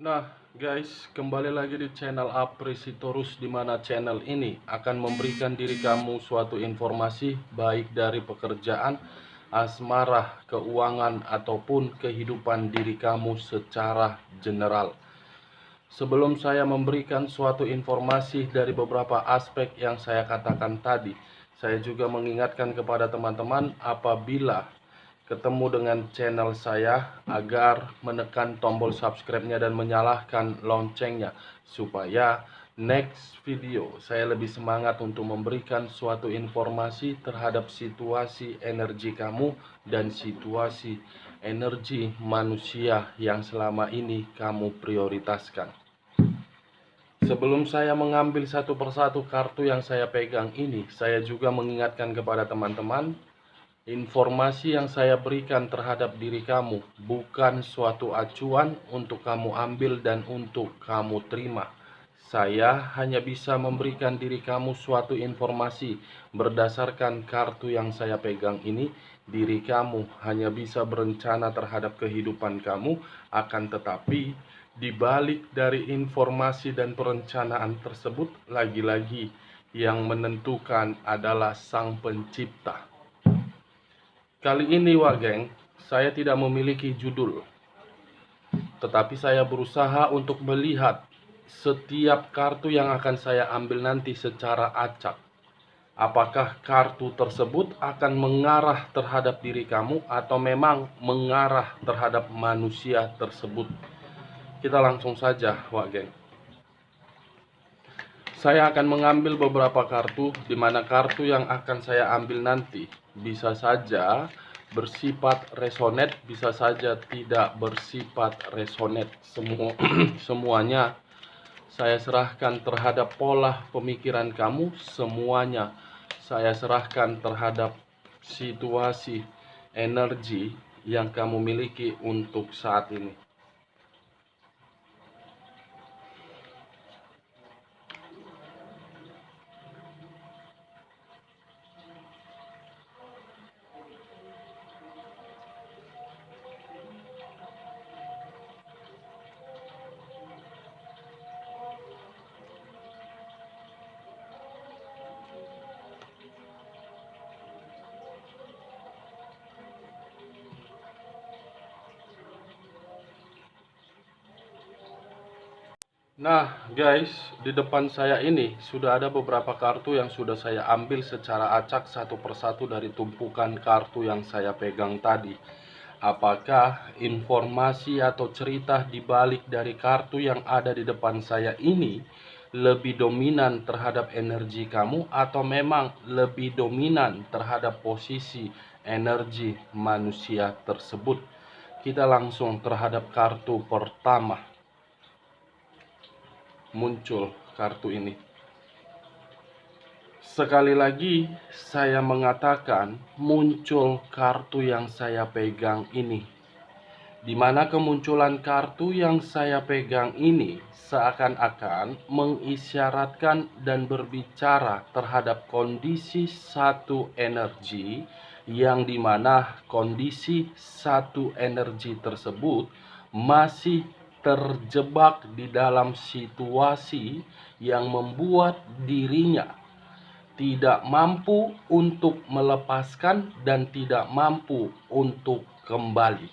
Nah guys, kembali lagi di channel Apresitorus, di mana channel ini akan memberikan diri kamu suatu informasi baik dari pekerjaan, asmara, keuangan, ataupun kehidupan diri kamu secara general. Sebelum saya memberikan suatu informasi dari beberapa aspek yang saya katakan tadi, saya juga mengingatkan kepada teman-teman apabila ketemu dengan channel saya agar menekan tombol subscribe-nya dan menyalakan loncengnya, supaya next video saya lebih semangat untuk memberikan suatu informasi terhadap situasi energi kamu dan situasi energi manusia yang selama ini kamu prioritaskan. Sebelum saya mengambil satu persatu kartu yang saya pegang ini, saya juga mengingatkan kepada teman-teman, informasi yang saya berikan terhadap diri kamu bukan suatu acuan untuk kamu ambil dan untuk kamu terima. Saya hanya bisa memberikan diri kamu suatu informasi berdasarkan kartu yang saya pegang ini. Diri kamu hanya bisa berencana terhadap kehidupan kamu, akan tetapi di balik dari informasi dan perencanaan tersebut, lagi-lagi yang menentukan adalah Sang Pencipta. Kali ini geng, saya tidak memiliki judul, tetapi saya berusaha untuk melihat setiap kartu yang akan saya ambil nanti secara acak. Apakah kartu tersebut akan mengarah terhadap diri kamu atau memang mengarah terhadap manusia tersebut. Kita langsung saja geng. Saya akan mengambil beberapa kartu, di mana kartu yang akan saya ambil nanti bisa saja bersifat resonate, bisa saja tidak bersifat resonate. Semuanya saya serahkan terhadap pola pemikiran kamu, semuanya saya serahkan terhadap situasi energi yang kamu miliki untuk saat ini. Nah guys, di depan saya ini sudah ada beberapa kartu yang sudah saya ambil secara acak satu persatu dari tumpukan kartu yang saya pegang tadi. Apakah informasi atau cerita di balik dari kartu yang ada di depan saya ini lebih dominan terhadap energi kamu, atau memang lebih dominan terhadap posisi energi manusia tersebut? Kita langsung terhadap kartu pertama. Muncul kartu ini. Sekali lagi saya mengatakan, muncul kartu yang saya pegang ini, di mana kemunculan kartu yang saya pegang ini seakan-akan mengisyaratkan dan berbicara terhadap kondisi satu energi, yang dimana kondisi satu energi tersebut masih terjebak di dalam situasi yang membuat dirinya tidak mampu untuk melepaskan dan tidak mampu untuk kembali.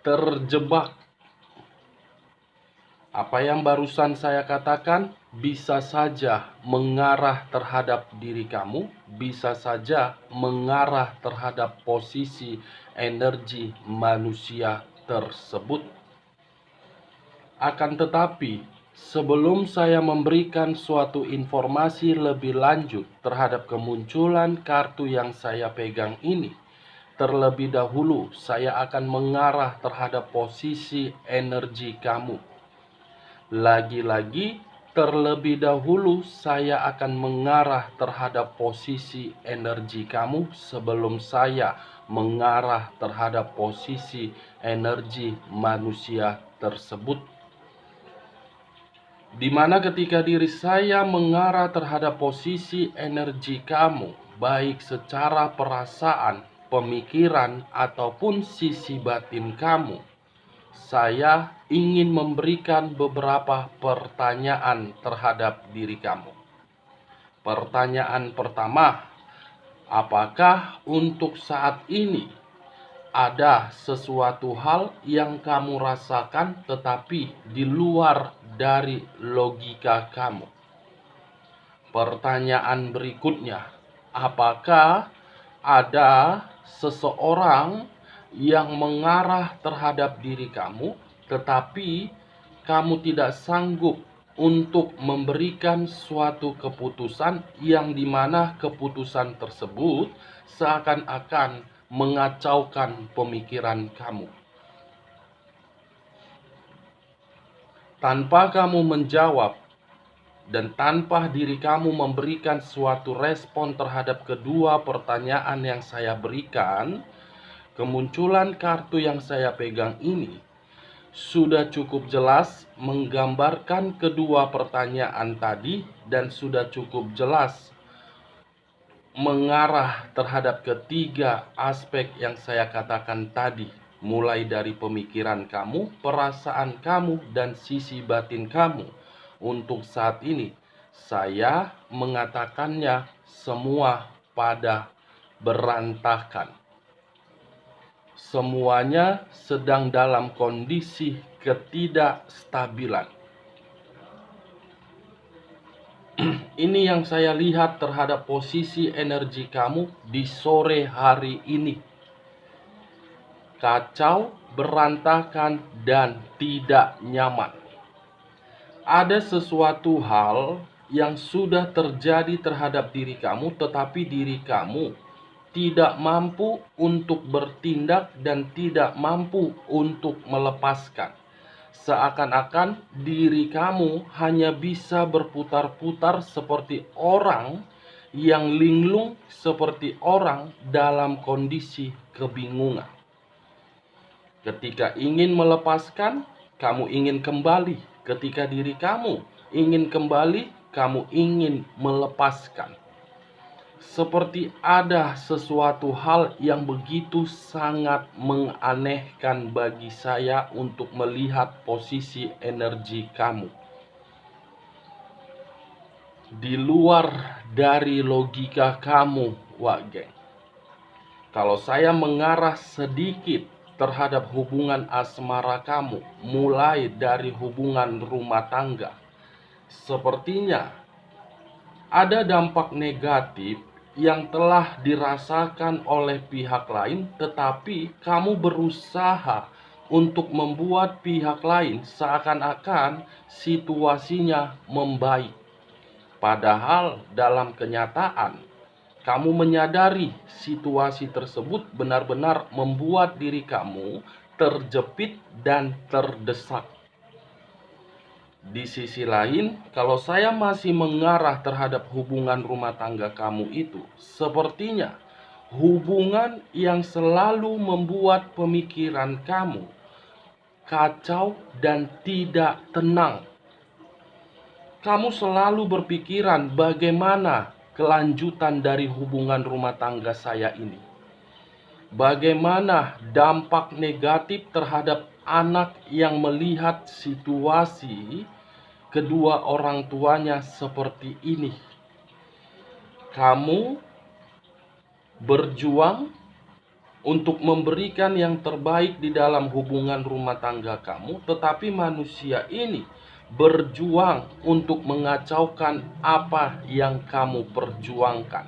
Terjebak. Apa yang barusan saya katakan bisa saja mengarah terhadap diri kamu, bisa saja mengarah terhadap posisi energi manusia tersebut. Akan tetapi, sebelum saya memberikan suatu informasi lebih lanjut terhadap kemunculan kartu yang saya pegang ini, terlebih dahulu saya akan mengarah terhadap posisi energi kamu. Lagi-lagi, terlebih dahulu saya akan mengarah terhadap posisi energi kamu sebelum saya mengarah terhadap posisi energi manusia tersebut. Dimana ketika diri saya mengarah terhadap posisi energi kamu, baik secara perasaan, pemikiran, ataupun sisi batin kamu, saya ingin memberikan beberapa pertanyaan terhadap diri kamu. Pertanyaan pertama, apakah untuk saat ini ada sesuatu hal yang kamu rasakan tetapi di luar dari logika kamu? Pertanyaan berikutnya, apakah ada seseorang yang mengarah terhadap diri kamu, tetapi kamu tidak sanggup untuk memberikan suatu keputusan yang dimana keputusan tersebut seakan-akan mengacaukan pemikiran kamu. Tanpa kamu menjawab dan tanpa diri kamu memberikan suatu respon terhadap kedua pertanyaan yang saya berikan, kemunculan kartu yang saya pegang ini sudah cukup jelas menggambarkan kedua pertanyaan tadi dan sudah cukup jelas mengarah terhadap ketiga aspek yang saya katakan tadi, mulai dari pemikiran kamu, perasaan kamu, dan sisi batin kamu. Untuk saat ini, saya mengatakannya semua pada berantakan. Semuanya sedang dalam kondisi ketidakstabilan. Ini yang saya lihat terhadap posisi energi kamu di sore hari ini. Kacau, berantakan, dan tidak nyaman. Ada sesuatu hal yang sudah terjadi terhadap diri kamu, tetapi diri kamu tidak mampu untuk bertindak dan tidak mampu untuk melepaskan. Seakan-akan diri kamu hanya bisa berputar-putar seperti orang yang linglung, seperti orang dalam kondisi kebingungan. Ketika ingin melepaskan, kamu ingin kembali. Ketika diri kamu ingin kembali, kamu ingin melepaskan. Seperti ada sesuatu hal yang begitu sangat menganehkan bagi saya untuk melihat posisi energi kamu. Di luar dari logika kamu, Wak Geng. Kalau saya mengarah sedikit terhadap hubungan asmara kamu, mulai dari hubungan rumah tangga, sepertinya ada dampak negatif yang telah dirasakan oleh pihak lain, tetapi kamu berusaha untuk membuat pihak lain seakan-akan situasinya membaik. Padahal dalam kenyataan, kamu menyadari situasi tersebut benar-benar membuat diri kamu terjepit dan terdesak. Di sisi lain, kalau saya masih mengarah terhadap hubungan rumah tangga kamu itu, sepertinya hubungan yang selalu membuat pemikiran kamu kacau dan tidak tenang. Kamu selalu berpikiran bagaimana kelanjutan dari hubungan rumah tangga saya ini. Bagaimana dampak negatif terhadap anak yang melihat situasi kedua orang tuanya seperti ini. Kamu berjuang untuk memberikan yang terbaik di dalam hubungan rumah tangga kamu, tetapi manusia ini berjuang untuk mengacaukan apa yang kamu perjuangkan.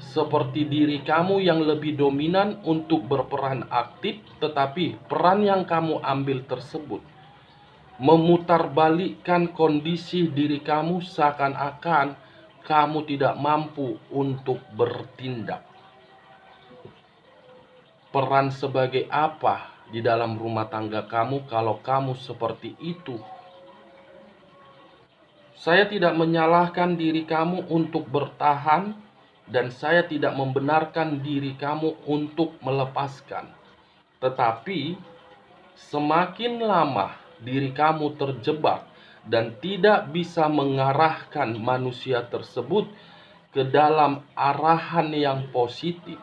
Seperti diri kamu yang lebih dominan untuk berperan aktif, tetapi peran yang kamu ambil tersebut memutarbalikkan kondisi diri kamu seakan-akan kamu tidak mampu untuk bertindak. Peran sebagai apa di dalam rumah tangga kamu kalau kamu seperti itu? Saya tidak menyalahkan diri kamu untuk bertahan, dan saya tidak membenarkan diri kamu untuk melepaskan. Tetapi semakin lama diri kamu terjebak dan tidak bisa mengarahkan manusia tersebut ke dalam arahan yang positif,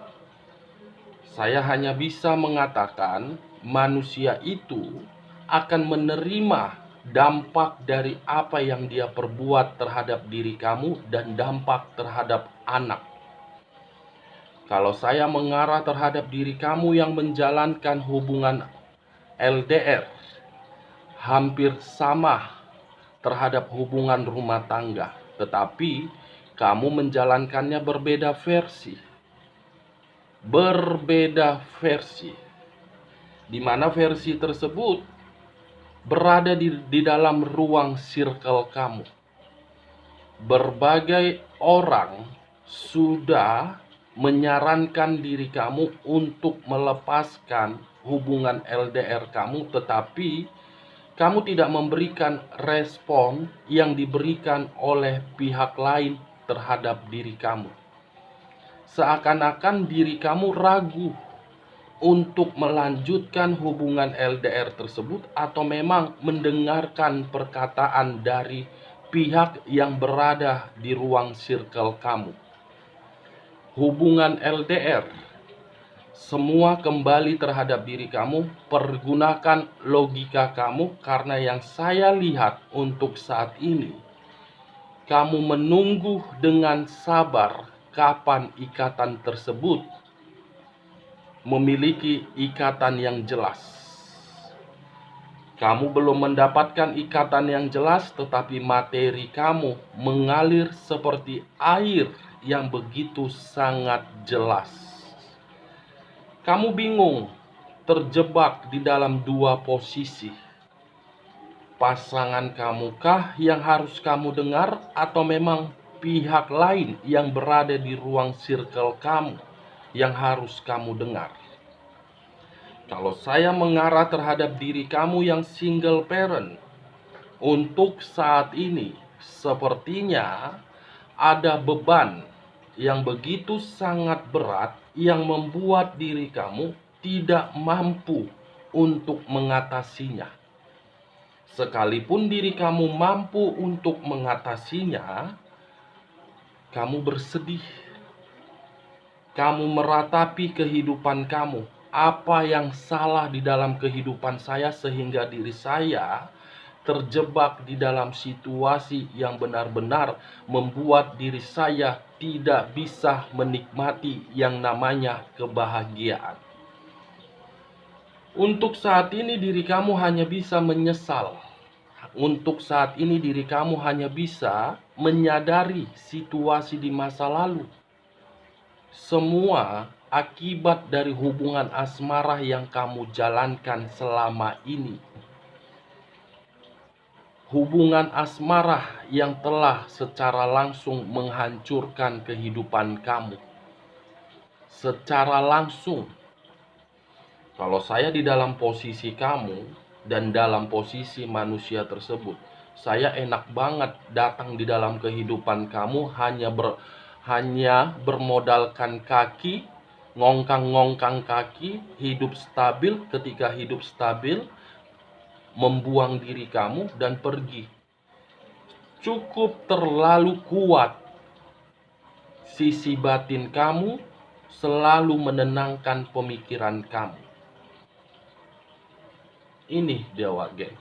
saya hanya bisa mengatakan manusia itu akan menerima dampak dari apa yang dia perbuat terhadap diri kamu dan dampak terhadap anak. Kalau saya mengarah terhadap diri kamu yang menjalankan hubungan LDR, hampir sama terhadap hubungan rumah tangga, tetapi kamu menjalankannya berbeda versi. Di mana versi tersebut berada di dalam ruang circle kamu. Berbagai orang sudah menyarankan diri kamu untuk melepaskan hubungan LDR kamu, tetapi kamu tidak memberikan respon yang diberikan oleh pihak lain terhadap diri kamu. Seakan-akan diri kamu ragu untuk melanjutkan hubungan LDR tersebut atau memang mendengarkan perkataan dari pihak yang berada di ruang circle kamu. Hubungan LDR, semua kembali terhadap diri kamu. Pergunakan logika kamu, karena yang saya lihat untuk saat ini, kamu menunggu dengan sabar kapan ikatan tersebut memiliki ikatan yang jelas. Kamu belum mendapatkan ikatan yang jelas, tetapi materi kamu mengalir seperti air yang begitu sangat jelas. Kamu bingung, terjebak di dalam dua posisi. Pasangan kamukah yang harus kamu dengar, atau memang pihak lain yang berada di ruang circle kamu yang harus kamu dengar? Kalau saya mengarah terhadap diri kamu yang single parent, untuk saat ini sepertinya ada beban yang begitu sangat berat yang membuat diri kamu tidak mampu untuk mengatasinya. Sekalipun diri kamu mampu untuk mengatasinya, kamu bersedih. Kamu meratapi kehidupan kamu. Apa yang salah di dalam kehidupan saya sehingga diri saya terjebak di dalam situasi yang benar-benar membuat diri saya tidak bisa menikmati yang namanya kebahagiaan. Untuk saat ini diri kamu hanya bisa menyesal. Untuk saat ini diri kamu hanya bisa menyadari situasi di masa lalu. Semua akibat dari hubungan asmara yang kamu jalankan selama ini. Hubungan asmara yang telah secara langsung menghancurkan kehidupan kamu. Secara langsung. Kalau saya di dalam posisi kamu dan dalam posisi manusia tersebut, saya enak banget datang di dalam kehidupan kamu hanya bermodalkan kaki, ngongkang-ngongkang kaki, hidup stabil. Ketika hidup stabil, membuang diri kamu dan pergi. Cukup terlalu kuat. Sisi batin kamu selalu menenangkan pemikiran kamu. Ini Dewa Geng.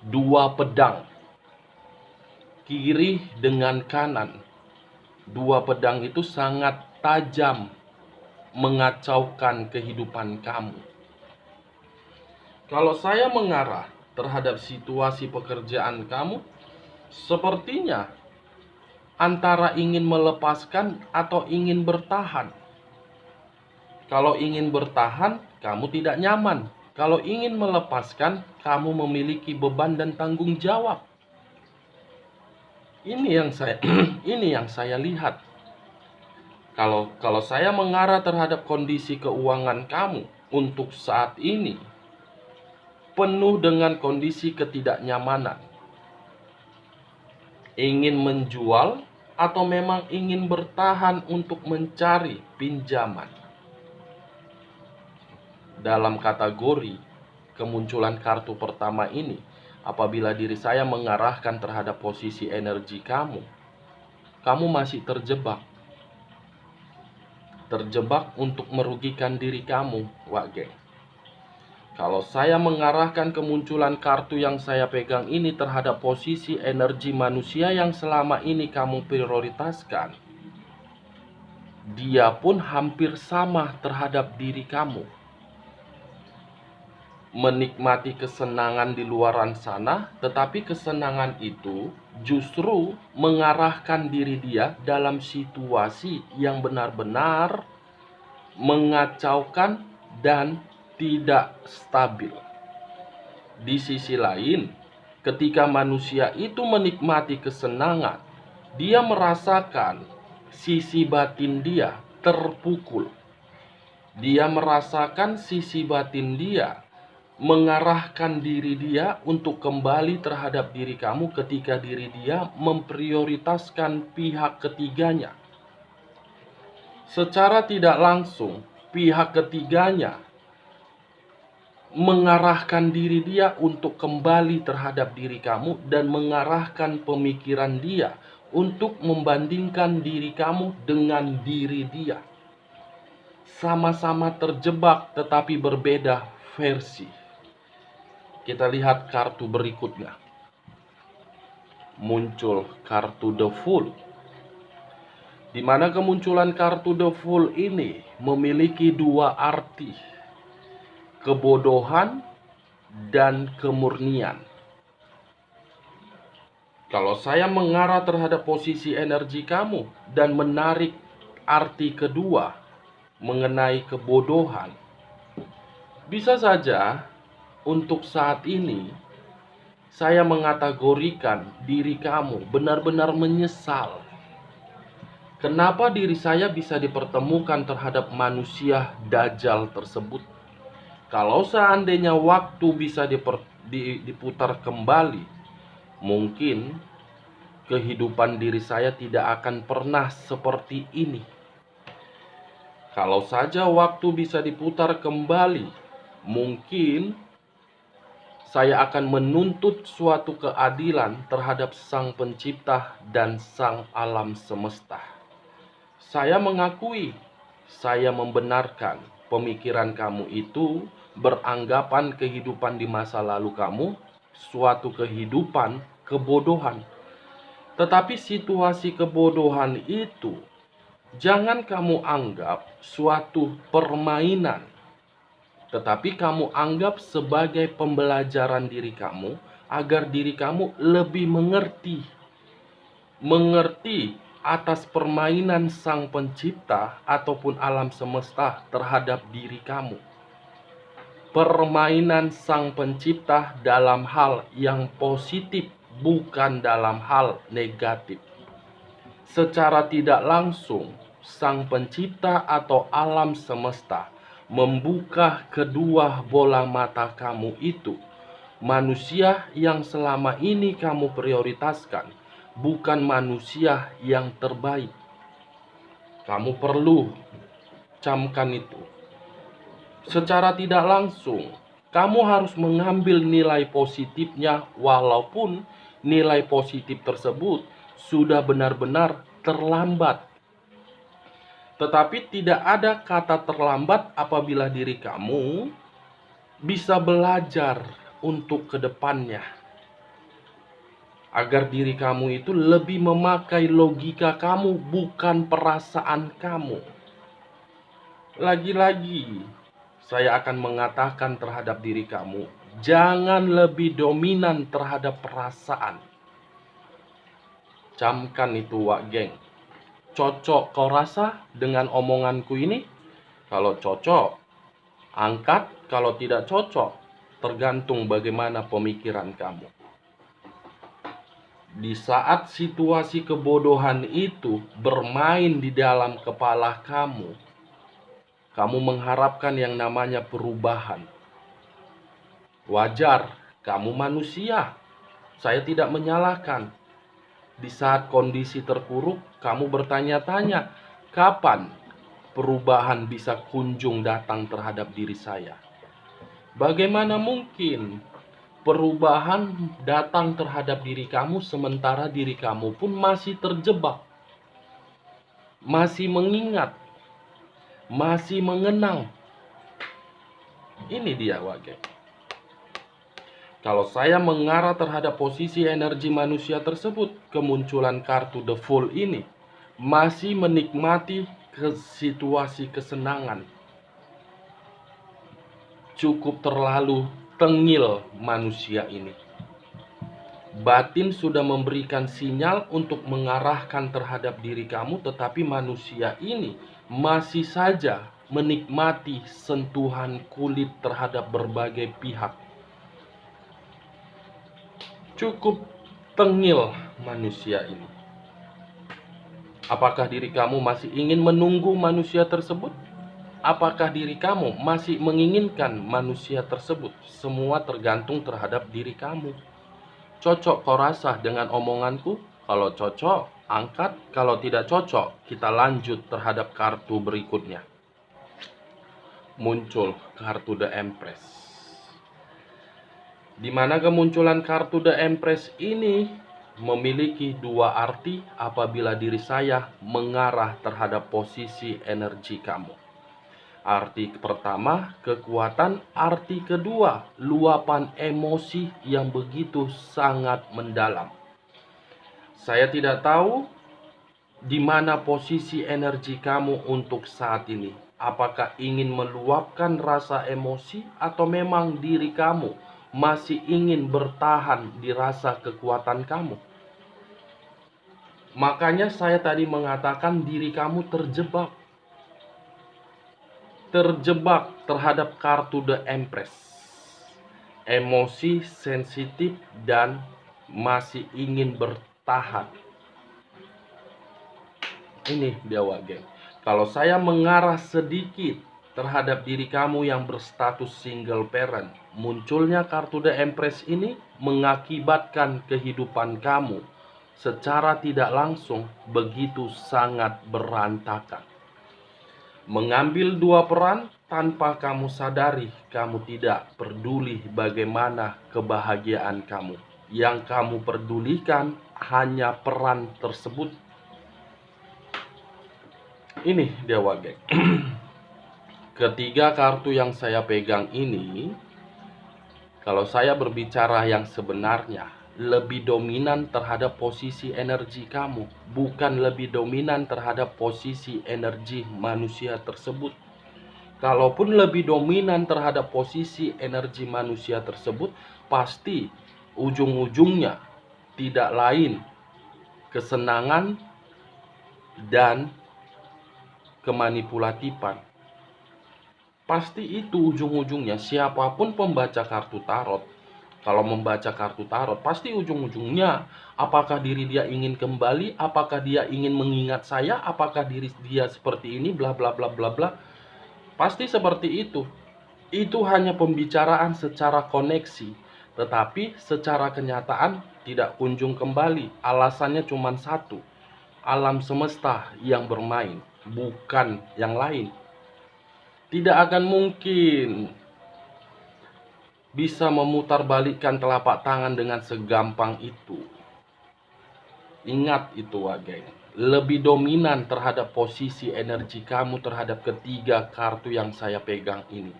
Dua pedang, kiri dengan kanan. Dua pedang itu sangat tajam mengacaukan kehidupan kamu. Kalau saya mengarah terhadap situasi pekerjaan kamu, sepertinya antara ingin melepaskan atau ingin bertahan. Kalau ingin bertahan, kamu tidak nyaman. Kalau ingin melepaskan, kamu memiliki beban dan tanggung jawab. Ini yang saya lihat. Kalau saya mengarah terhadap kondisi keuangan kamu untuk saat ini, penuh dengan kondisi ketidaknyamanan. Ingin menjual atau memang ingin bertahan untuk mencari pinjaman. Dalam kategori kemunculan kartu pertama ini, apabila diri saya mengarahkan terhadap posisi energi kamu masih terjebak untuk merugikan diri kamu, Wak Geng. Kalau saya mengarahkan kemunculan kartu yang saya pegang ini terhadap posisi energi manusia yang selama ini kamu prioritaskan, dia pun hampir sama terhadap diri kamu. Menikmati kesenangan di luaran sana, tetapi kesenangan itu justru mengarahkan diri dia dalam situasi yang benar-benar mengacaukan dan tidak stabil. Di sisi lain, ketika manusia itu menikmati kesenangan, dia merasakan sisi batin dia terpukul. Dia merasakan sisi batin dia mengarahkan diri dia untuk kembali terhadap diri kamu ketika diri dia memprioritaskan pihak ketiganya. Secara tidak langsung, pihak ketiganya mengarahkan diri dia untuk kembali terhadap diri kamu dan mengarahkan pemikiran dia untuk membandingkan diri kamu dengan diri dia. Sama-sama terjebak tetapi berbeda versi. Kita lihat kartu berikutnya. Muncul kartu The Fool, di mana kemunculan kartu The Fool ini memiliki dua arti, kebodohan dan kemurnian. Kalau saya mengarah terhadap posisi energi kamu dan menarik arti kedua mengenai kebodohan, bisa saja untuk saat ini saya mengategorikan diri kamu benar-benar menyesal. Kenapa diri saya bisa dipertemukan terhadap manusia dajjal tersebut? Kalau seandainya waktu bisa diputar kembali, mungkin kehidupan diri saya tidak akan pernah seperti ini. Kalau saja waktu bisa diputar kembali, mungkin saya akan menuntut suatu keadilan terhadap Sang Pencipta dan Sang Alam Semesta. Saya mengakui, saya membenarkan pemikiran kamu itu beranggapan kehidupan di masa lalu kamu suatu kehidupan kebodohan. Tetapi situasi kebodohan itu jangan kamu anggap suatu permainan, tetapi kamu anggap sebagai pembelajaran diri kamu agar diri kamu lebih mengerti atas permainan Sang Pencipta ataupun alam semesta terhadap diri kamu. Permainan Sang Pencipta dalam hal yang positif, bukan dalam hal negatif. Secara tidak langsung, Sang Pencipta atau alam semesta membuka kedua bola mata kamu itu. Manusia yang selama ini kamu prioritaskan bukan manusia yang terbaik. Kamu perlu camkan itu. Secara tidak langsung, kamu harus mengambil nilai positifnya walaupun nilai positif tersebut sudah benar-benar terlambat. Tetapi tidak ada kata terlambat apabila diri kamu bisa belajar untuk kedepannya. Agar diri kamu itu lebih memakai logika kamu, bukan perasaan kamu. Lagi-lagi, saya akan mengatakan terhadap diri kamu, jangan lebih dominan terhadap perasaan. Camkan itu, Wak Geng. Cocok kau rasa dengan omonganku ini? Kalau cocok, angkat. Kalau tidak cocok, tergantung bagaimana pemikiran kamu. Di saat situasi kebodohan itu bermain di dalam kepala kamu, kamu mengharapkan yang namanya perubahan. Wajar, kamu manusia. Saya tidak menyalahkan. Di saat kondisi terpuruk, kamu bertanya-tanya, kapan perubahan bisa kunjung datang terhadap diri saya? Bagaimana mungkin perubahan datang terhadap diri kamu sementara diri kamu pun masih terjebak, masih mengingat, masih mengenang Ini dia Wage. Kalau saya mengarah terhadap posisi energi manusia tersebut, kemunculan kartu The Fool ini masih menikmati situasi kesenangan. Cukup terlalu tengil manusia ini. Batin sudah memberikan sinyal untuk mengarahkan terhadap diri kamu, tetapi manusia ini masih saja menikmati sentuhan kulit terhadap berbagai pihak. Cukup tengil manusia ini. Apakah diri kamu masih ingin menunggu manusia tersebut? Apakah diri kamu masih menginginkan manusia tersebut? Semua tergantung terhadap diri kamu. Cocok kau rasa dengan omonganku? Kalau cocok, angkat. Kalau tidak cocok, kita lanjut terhadap kartu berikutnya. Muncul kartu The Empress. Di mana kemunculan kartu The Empress ini memiliki dua arti apabila diri saya mengarah terhadap posisi energi kamu. Arti pertama, kekuatan. Arti kedua, luapan emosi yang begitu sangat mendalam. Saya tidak tahu di mana posisi energi kamu untuk saat ini. Apakah ingin meluapkan rasa emosi atau memang diri kamu masih ingin bertahan di rasa kekuatan kamu? Makanya saya tadi mengatakan diri kamu terjebak terhadap kartu The Empress. Emosi, sensitif, dan masih ingin bertahan. Ini dia Wage. Kalau saya mengarah sedikit terhadap diri kamu yang berstatus single parent, munculnya kartu The Empress ini mengakibatkan kehidupan kamu secara tidak langsung begitu sangat berantakan. Mengambil dua peran tanpa kamu sadari, kamu tidak peduli bagaimana kebahagiaan kamu. Yang kamu pedulikan hanya peran tersebut. Ini dia Wage. Ketiga kartu yang saya pegang ini, kalau saya berbicara yang sebenarnya, lebih dominan terhadap posisi energi kamu, bukan lebih dominan terhadap posisi energi manusia tersebut. Kalaupun lebih dominan terhadap posisi energi manusia tersebut, pasti ujung-ujungnya tidak lain kesenangan dan kemanipulatifan. Pasti itu ujung-ujungnya. Siapapun pembaca kartu tarot, kalau membaca kartu tarot, pasti ujung-ujungnya apakah diri dia ingin kembali, apakah dia ingin mengingat saya, apakah diri dia seperti ini, bla bla bla bla bla. Pasti seperti itu. Itu hanya pembicaraan secara koneksi, tetapi secara kenyataan tidak kunjung kembali. Alasannya cuma satu, alam semesta yang bermain, bukan yang lain. Tidak akan mungkin bisa memutarbalikkan telapak tangan dengan segampang itu. Ingat itu Wage. Lebih dominan terhadap posisi energi kamu terhadap ketiga kartu yang saya pegang ini.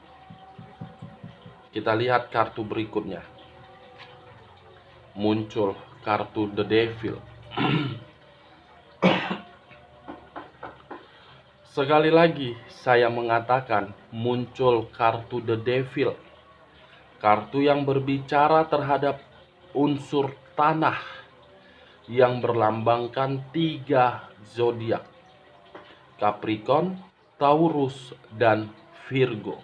Kita lihat kartu berikutnya. Muncul kartu The Devil. Sekali lagi saya mengatakan muncul kartu The Devil. Kartu yang berbicara terhadap unsur tanah yang berlambangkan 3 zodiak: Capricorn, Taurus, dan Virgo.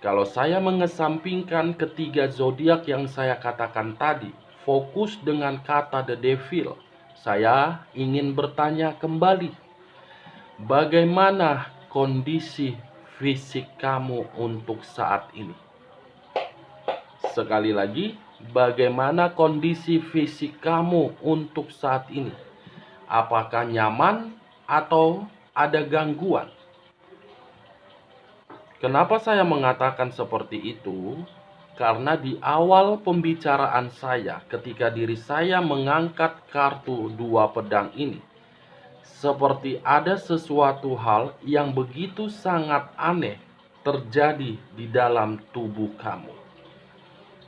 Kalau saya mengesampingkan ketiga zodiak yang saya katakan tadi, fokus dengan kata The Devil, saya ingin bertanya kembali, bagaimana kondisi fisik kamu untuk saat ini? Sekali lagi, bagaimana kondisi fisik kamu untuk saat ini? Apakah nyaman atau ada gangguan? Kenapa saya mengatakan seperti itu? Karena di awal pembicaraan saya, ketika diri saya mengangkat kartu 2 pedang ini, seperti ada sesuatu hal yang begitu sangat aneh terjadi di dalam tubuh kamu.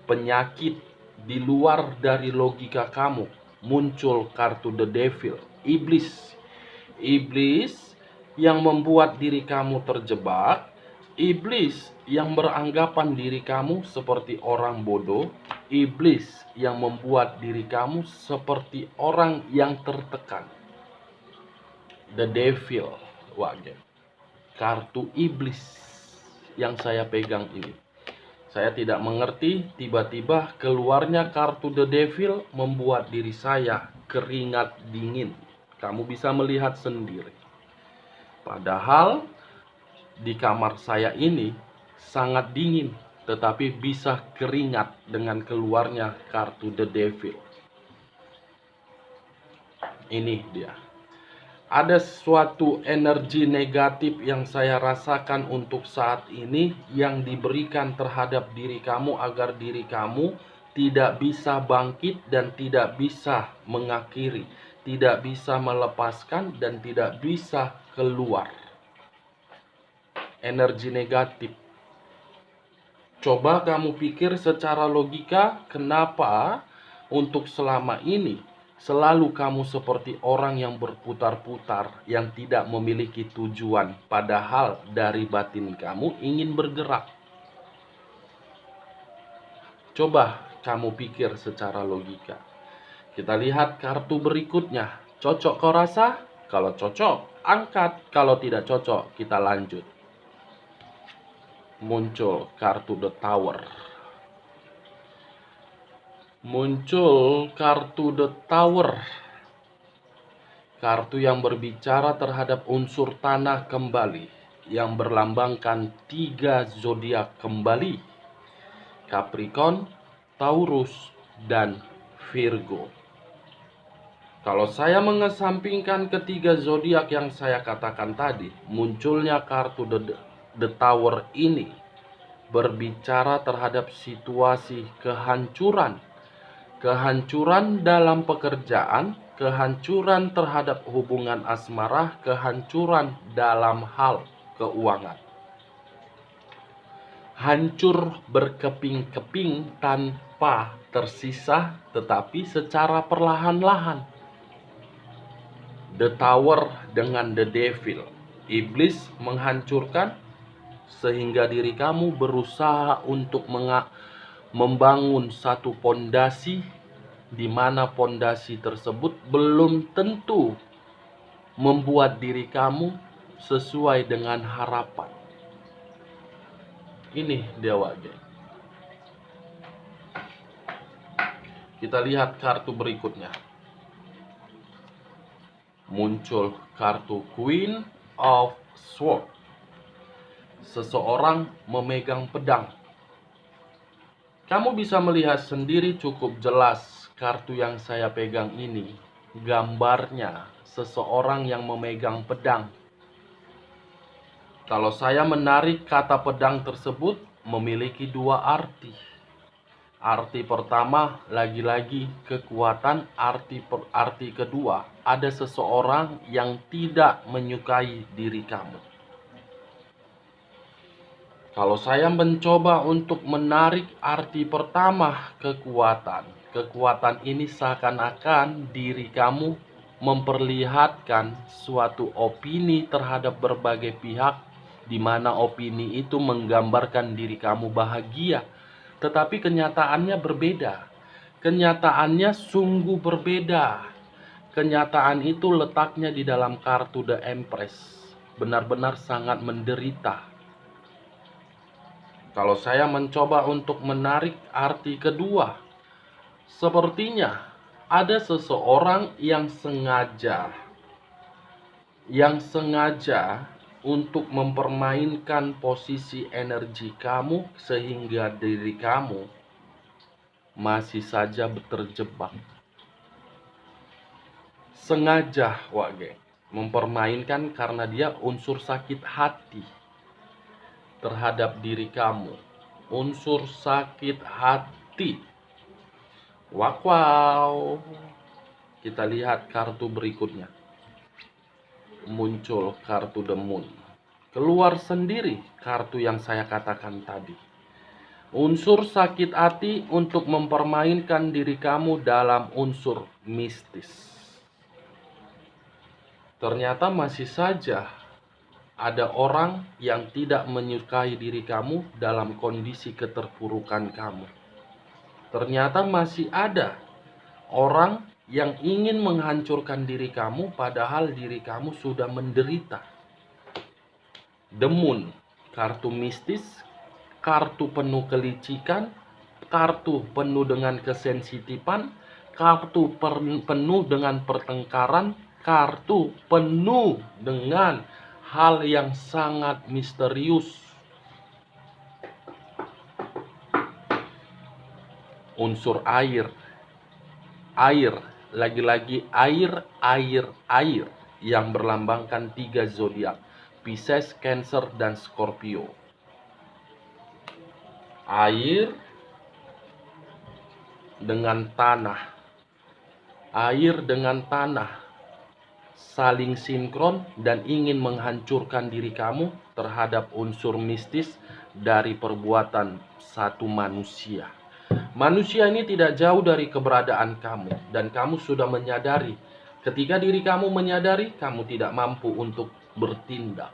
Penyakit di luar dari logika kamu, muncul kartu The Devil, iblis. Iblis yang membuat diri kamu terjebak, iblis yang beranggapan diri kamu seperti orang bodoh, iblis yang membuat diri kamu seperti orang yang tertekan. The Devil, kartu iblis yang saya pegang ini. Saya tidak mengerti, tiba-tiba keluarnya kartu The Devil membuat diri saya keringat dingin. Kamu bisa melihat sendiri. Padahal di kamar saya ini sangat dingin, tetapi bisa keringat dengan keluarnya kartu The Devil. Ini dia. Ada suatu energi negatif yang saya rasakan untuk saat ini yang diberikan terhadap diri kamu agar diri kamu tidak bisa bangkit dan tidak bisa mengakhiri, tidak bisa melepaskan dan tidak bisa keluar. Energi negatif. Coba kamu pikir secara logika, kenapa untuk selama ini selalu kamu seperti orang yang berputar-putar, yang tidak memiliki tujuan, padahal dari batin kamu ingin bergerak. Coba kamu pikir secara logika. Kita lihat kartu berikutnya. Cocok kau rasa? Kalau cocok, angkat. Kalau tidak cocok, kita lanjut. Muncul kartu The Tower. Muncul kartu The Tower. Kartu yang berbicara terhadap unsur tanah kembali, yang berlambangkan 3 zodiak kembali: Capricorn, Taurus, dan Virgo. Kalau saya mengesampingkan ketiga zodiak yang saya katakan tadi, munculnya kartu The Tower ini berbicara terhadap situasi kehancuran. Kehancuran dalam pekerjaan, kehancuran terhadap hubungan asmara, kehancuran dalam hal keuangan. Hancur berkeping-keping tanpa tersisa, tetapi secara perlahan-lahan. The Tower dengan The Devil. Iblis menghancurkan sehingga diri kamu berusaha untuk membangun satu pondasi di mana pondasi tersebut belum tentu membuat diri kamu sesuai dengan harapan. Ini dia wajah. Kita lihat kartu berikutnya. Muncul kartu Queen of Swords. Seseorang memegang pedang. Kamu bisa melihat sendiri cukup jelas kartu yang saya pegang ini. Gambarnya seseorang yang memegang pedang. Kalau saya menarik kata pedang tersebut memiliki 2 arti. Arti pertama lagi-lagi kekuatan, arti kedua ada seseorang yang tidak menyukai diri kamu. Kalau saya mencoba untuk menarik arti pertama, kekuatan. Kekuatan ini seakan-akan diri kamu memperlihatkan suatu opini terhadap berbagai pihak, di mana opini itu menggambarkan diri kamu bahagia. Tetapi kenyataannya berbeda. Kenyataannya sungguh berbeda. Kenyataan itu letaknya di dalam kartu The Empress. Benar-benar sangat menderita. Kalau saya mencoba untuk menarik arti kedua, sepertinya ada seseorang yang sengaja untuk mempermainkan posisi energi kamu sehingga diri kamu masih saja terjebak. Sengaja, mempermainkan karena dia unsur sakit hati terhadap diri kamu. Unsur sakit hati. Wow. Kita lihat kartu berikutnya. Muncul kartu The Moon. keluar sendiri kartu yang saya katakan tadi. Unsur sakit hati untuk mempermainkan diri kamu dalam unsur mistis. Ternyata masih saja ada orang yang tidak menyukai diri kamu dalam kondisi keterpurukan kamu. Ternyata masih ada orang yang ingin menghancurkan diri kamu padahal diri kamu sudah menderita. The Moon, kartu mistis, kartu penuh kelicikan, kartu penuh dengan kesensitifan, kartu penuh dengan pertengkaran, kartu penuh dengan hal yang sangat misterius. Unsur air, lagi-lagi air yang berlambangkan 3 zodiak, Pisces, Cancer, dan Scorpio. Air dengan tanah, air dengan tanah saling sinkron dan ingin menghancurkan diri kamu terhadap unsur mistis dari perbuatan satu manusia. Manusia ini tidak jauh dari keberadaan kamu, dan kamu sudah menyadari. Ketika diri kamu menyadari, kamu tidak mampu untuk bertindak.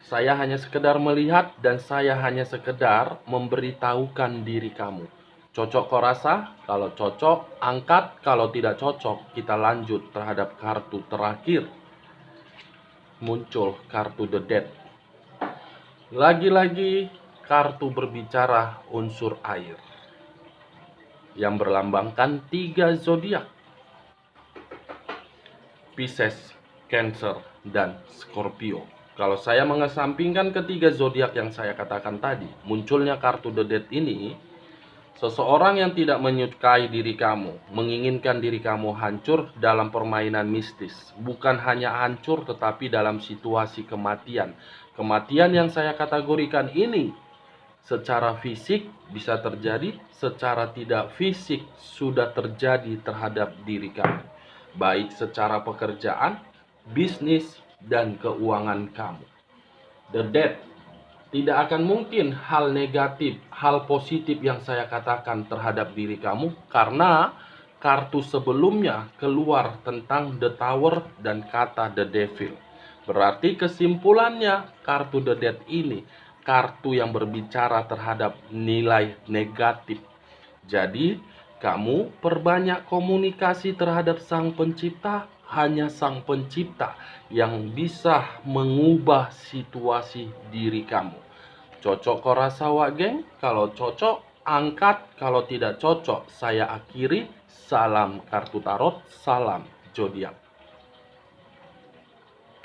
Saya hanya sekedar melihat dan saya hanya sekedar memberitahukan diri kamu. Cocok kau rasa? Kalau cocok, angkat. Kalau tidak cocok, kita lanjut terhadap kartu terakhir. Muncul kartu The Death. Lagi-lagi kartu berbicara unsur air yang berlambangkan 3 zodiak, Pisces, Cancer, dan Scorpio. Kalau saya mengesampingkan ketiga zodiak yang saya katakan tadi, munculnya kartu The Death ini, seseorang yang tidak menyukai diri kamu, menginginkan diri kamu hancur dalam permainan mistis. Bukan hanya hancur, tetapi dalam situasi kematian. Kematian yang saya kategorikan ini secara fisik bisa terjadi, secara tidak fisik sudah terjadi terhadap diri kamu. Baik secara pekerjaan, bisnis, dan keuangan kamu. The Death. Tidak akan mungkin hal negatif, hal positif yang saya katakan terhadap diri kamu, karena kartu sebelumnya keluar tentang The Tower dan kata The Devil. Berarti kesimpulannya, kartu The Death ini kartu yang berbicara terhadap nilai negatif. Jadi, kamu perbanyak komunikasi terhadap Sang Pencipta. Hanya Sang Pencipta yang bisa mengubah situasi diri kamu. Cocok kau rasa, Wak Geng? Kalau cocok, angkat. Kalau tidak cocok, saya akhiri. Salam kartu tarot, salam zodiak.